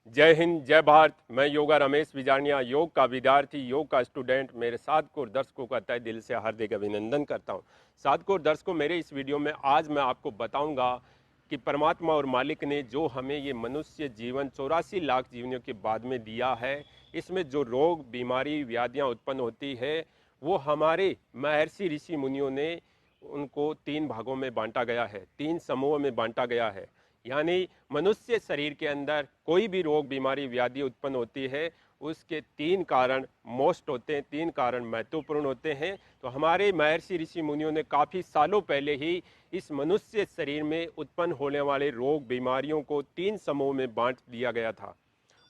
जय हिंद, जय भारत। मैं योगा रमेश विजानिया, योग का विद्यार्थी, योग का स्टूडेंट। मेरे साथकों और दर्शकों का तहे दिल से हार्दिक अभिनंदन करता हूं। साथकों और दर्शकों, मेरे इस वीडियो में आज मैं आपको बताऊंगा कि परमात्मा और मालिक ने जो हमें ये मनुष्य जीवन 84 लाख जीवनों के बाद में दिया है, इसमें जो रोग, बीमारी, व्याधियाँ उत्पन्न होती है, वो हमारे महर्षि ऋषि मुनियों ने उनको 3 भागों में बांटा गया है, 3 समूहों में बांटा गया है। यानी मनुष्य शरीर के अंदर कोई भी रोग, बीमारी, व्याधि उत्पन्न होती है, उसके 3 कारण मोस्ट होते हैं, 3 कारण महत्वपूर्ण होते हैं। तो हमारे महर्षि ऋषि मुनियों ने काफ़ी सालों पहले ही इस मनुष्य शरीर में उत्पन्न होने वाले रोग, बीमारियों को 3 समूह में बांट दिया गया था।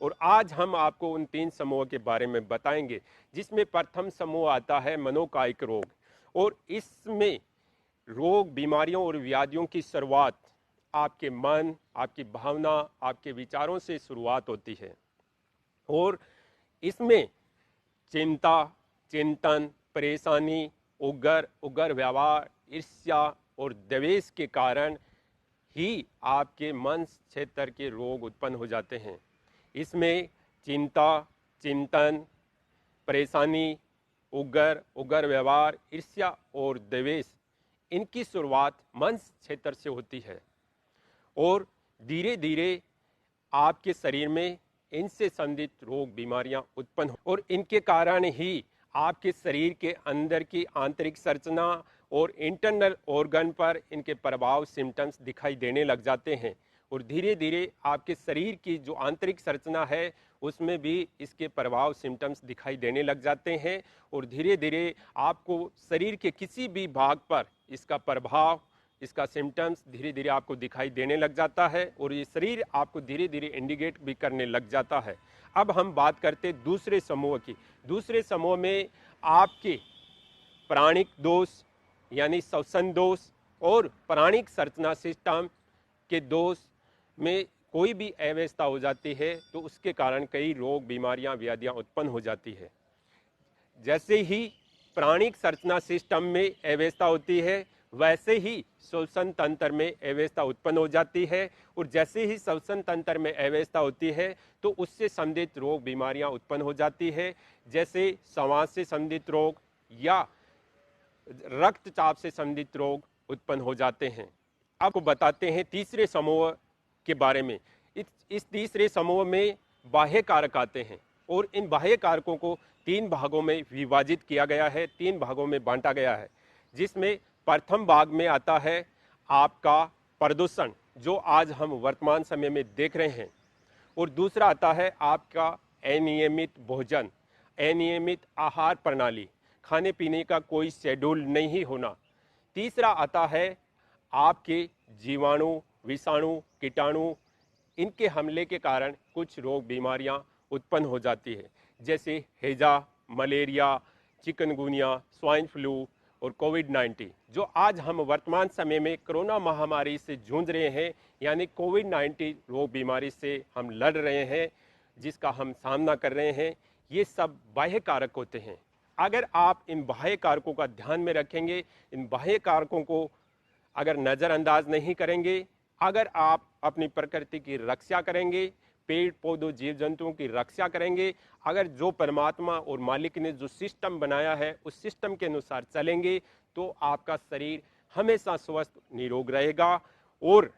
और आज हम आपको उन 3 समूहों के बारे में बताएंगे, जिसमें प्रथम समूह आता है मनोकायिक रोग। और इसमें रोग, बीमारियों और व्याधियों की शुरुआत आपके मन, आपकी भावना, आपके विचारों से शुरुआत होती है। और इसमें चिंता, चिंतन, परेशानी, उग्र व्यवहार, ईर्ष्या और द्वेष के कारण ही आपके मन क्षेत्र के रोग उत्पन्न हो जाते हैं। इसमें चिंता, चिंतन, परेशानी, उग्र व्यवहार, ईर्ष्या और द्वेष, इनकी शुरुआत मन क्षेत्र से होती है और धीरे धीरे आपके शरीर में इनसे संबंधित रोग, बीमारियां उत्पन्न और इनके कारण ही आपके शरीर के अंदर की आंतरिक संरचना और इंटरनल ऑर्गन पर इनके प्रभाव, सिम्टम्स दिखाई देने लग जाते हैं। और धीरे धीरे आपके शरीर की जो आंतरिक संरचना है, उसमें भी इसके प्रभाव, सिम्टम्स दिखाई देने लग जाते हैं। और धीरे धीरे आपको शरीर के किसी भी भाग पर इसका प्रभाव, इसका सिम्टम्स धीरे धीरे आपको दिखाई देने लग जाता है और ये शरीर आपको धीरे धीरे इंडिकेट भी करने लग जाता है। अब हम बात करते दूसरे समूह की। दूसरे समूह में आपके प्राणिक दोष यानी श्वसन दोष और प्राणिक संरचना सिस्टम के दोष में कोई भी अव्यवस्था हो जाती है, तो उसके कारण कई रोग, बीमारियां, व्याधियां उत्पन्न हो जाती है। जैसे ही प्राणिक संरचना सिस्टम में अव्यवस्था होती है, वैसे ही श्वसन तंत्र में अव्यवस्था उत्पन्न हो जाती है। और जैसे ही श्वसन तंत्र में अव्यवस्था होती है, तो उससे संबंधित रोग, बीमारियां उत्पन्न हो जाती है। जैसे श्वास से संबंधित रोग या रक्तचाप से संबंधित रोग उत्पन्न हो जाते हैं। आपको बताते हैं तीसरे समूह के बारे में। इस तीसरे समूह में बाह्य कारक आते हैं और इन बाह्य कारकों को 3 भागों में विभाजित किया गया है, 3 भागों में बांटा गया है। जिसमें प्रथम भाग में आता है आपका प्रदूषण, जो आज हम वर्तमान समय में देख रहे हैं। और दूसरा आता है आपका अनियमित भोजन, अनियमित आहार प्रणाली, खाने पीने का कोई शेड्यूल नहीं होना। तीसरा आता है आपके जीवाणु, विषाणु, कीटाणु, इनके हमले के कारण कुछ रोग, बीमारियां उत्पन्न हो जाती है। जैसे हैजा, मलेरिया, चिकनगुनिया, स्वाइन फ्लू और कोविड-19, जो आज हम वर्तमान समय में कोरोना महामारी से जूझ रहे हैं, यानी कोविड-19 रोग बीमारी से हम लड़ रहे हैं, जिसका हम सामना कर रहे हैं। ये सब बाह्य कारक होते हैं। अगर आप इन बाह्य कारकों का ध्यान में रखेंगे, इन बाह्य कारकों को अगर नज़रअंदाज नहीं करेंगे, अगर आप अपनी प्रकृति की रक्षा करेंगे, पेड़ पौधों, जीव जंतुओं की रक्षा करेंगे, अगर जो परमात्मा और मालिक ने जो सिस्टम बनाया है उस सिस्टम के अनुसार चलेंगे, तो आपका शरीर हमेशा स्वस्थ, निरोग रहेगा। और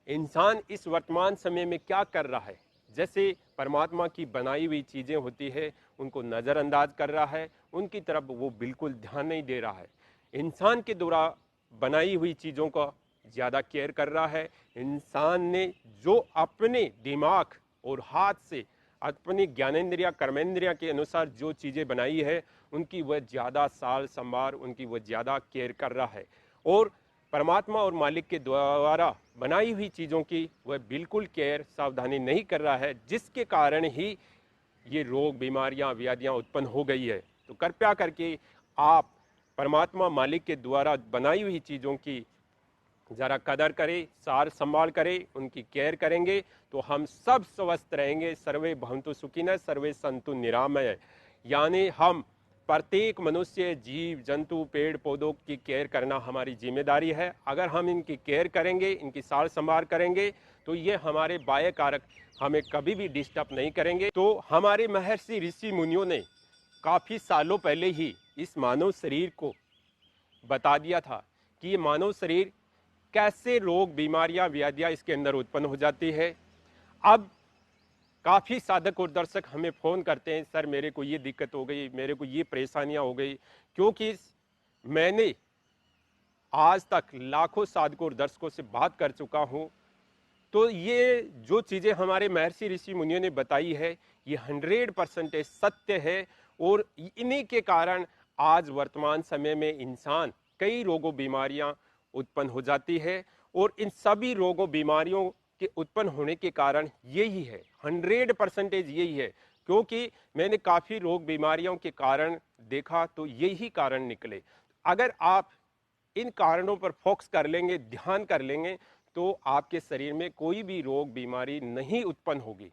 इंसान इस वर्तमान समय में क्या कर रहा है, जैसे परमात्मा की बनाई हुई चीज़ें होती है, उनको नज़रअंदाज कर रहा है, उनकी तरफ वो बिल्कुल ध्यान नहीं दे रहा है। इंसान के द्वारा बनाई हुई चीज़ों का ज़्यादा केयर कर रहा है। इंसान ने जो अपने दिमाग और हाथ से अपनी ज्ञानेंद्रिया, कर्मेंद्रिया के अनुसार जो चीज़ें बनाई है, उनकी वह ज़्यादा साल संभार, उनकी वह ज़्यादा केयर कर रहा है। और परमात्मा और मालिक के द्वारा बनाई हुई चीज़ों की वह बिल्कुल केयर, सावधानी नहीं कर रहा है, जिसके कारण ही ये रोग, बीमारियां, व्याधियां उत्पन्न हो गई है। तो कृपया करके आप परमात्मा मालिक के द्वारा बनाई हुई चीज़ों की ज़रा कदर करें, सार संभाल करें, उनकी केयर करेंगे, तो हम सब स्वस्थ रहेंगे। सर्वे भवन्तु सुखिनः, सर्वे सन्तु निरामय। यानी हम प्रत्येक मनुष्य, जीव जंतु, पेड़ पौधों की केयर करना हमारी जिम्मेदारी है। अगर हम इनकी केयर करेंगे, इनकी सार संभाल करेंगे, तो ये हमारे बाह्य कारक हमें कभी भी डिस्टर्ब नहीं करेंगे। तो हमारे महर्षि ऋषि मुनियों ने काफ़ी सालों पहले ही इस मानव शरीर को बता दिया था कि ये मानव शरीर कैसे रोग, बीमारियां, व्याधियां इसके अंदर उत्पन्न हो जाती है। अब काफ़ी साधक और दर्शक हमें फ़ोन करते हैं, सर मेरे को ये दिक्कत हो गई, मेरे को ये परेशानियां हो गई, क्योंकि मैंने आज तक लाखों साधकों और दर्शकों से बात कर चुका हूं। तो ये जो चीज़ें हमारे महर्षि ऋषि मुनियों ने बताई है, ये 100% सत्य है। और इन्हीं के कारण आज वर्तमान समय में इंसान कई रोगों, बीमारियां उत्पन्न हो जाती है। और इन सभी रोगों, बीमारियों के उत्पन्न होने के कारण यही है, 100% यही है। क्योंकि मैंने काफ़ी रोग, बीमारियों के कारण देखा तो यही कारण निकले। अगर आप इन कारणों पर फोकस कर लेंगे, ध्यान कर लेंगे, तो आपके शरीर में कोई भी रोग, बीमारी नहीं उत्पन्न होगी।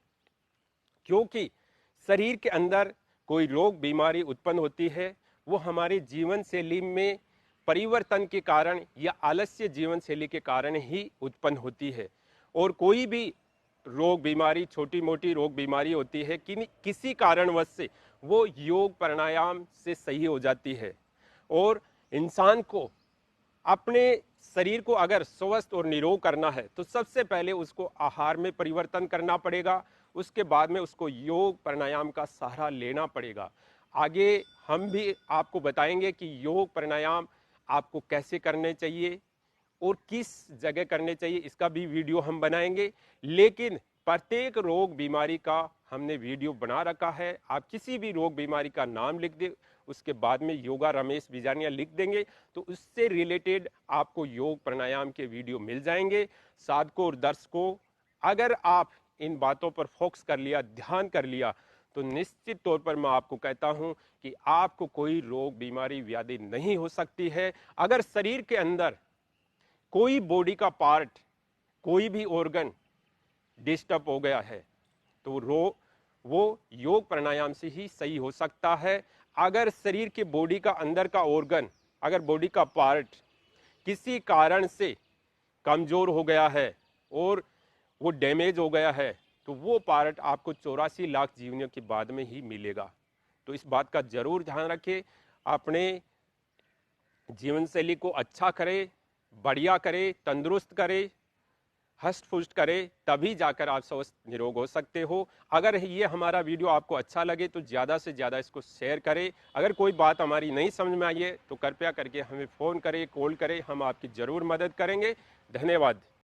क्योंकि शरीर के अंदर कोई रोग, बीमारी उत्पन्न होती है, वो हमारे जीवन शैली में परिवर्तन के कारण या आलस्य जीवन शैली के कारण ही उत्पन्न होती है। और कोई भी रोग, बीमारी, छोटी मोटी रोग, बीमारी होती है कि किसी कारणवश से वो योग, प्राणायाम से सही हो जाती है। और इंसान को अपने शरीर को अगर स्वस्थ और निरोग करना है, तो सबसे पहले उसको आहार में परिवर्तन करना पड़ेगा। उसके बाद में उसको योग, प्राणायाम का सहारा लेना पड़ेगा। आगे हम भी आपको बताएंगे कि योग, प्राणायाम आपको कैसे करने चाहिए और किस जगह करने चाहिए, इसका भी वीडियो हम बनाएंगे। लेकिन प्रत्येक रोग, बीमारी का हमने वीडियो बना रखा है। आप किसी भी रोग, बीमारी का नाम लिख दे, उसके बाद में योगा रमेश बिजानिया लिख देंगे, तो उससे रिलेटेड आपको योग, प्राणायाम के वीडियो मिल जाएंगे। साधकों और दर्शकों, अगर आप इन बातों पर फोकस कर लिया, ध्यान कर लिया, तो निश्चित तौर पर मैं आपको कहता हूं कि आपको कोई रोग, बीमारी, व्याधि नहीं हो सकती है। अगर शरीर के अंदर कोई बॉडी का पार्ट, कोई भी ऑर्गन डिस्टर्ब हो गया है, तो वो योग, प्राणायाम से ही सही हो सकता है। अगर शरीर के बॉडी का अंदर का ऑर्गन, अगर बॉडी का पार्ट किसी कारण से कमजोर हो गया है और वो डैमेज हो गया है, तो वो पार्ट आपको 84 लाख जीवनों के बाद में ही मिलेगा। तो इस बात का जरूर ध्यान रखें। अपने जीवन शैली को अच्छा करें, बढ़िया करें, तंदुरुस्त करें, हष्ट पुष्ट करें, तभी जाकर आप स्वस्थ निरोग हो सकते हो। अगर ये हमारा वीडियो आपको अच्छा लगे तो ज़्यादा से ज़्यादा इसको शेयर करें। अगर कोई बात हमारी नहीं समझ में आई है तो कृपया करके हमें फ़ोन करें, कॉल करें, हम आपकी ज़रूर मदद करेंगे। धन्यवाद।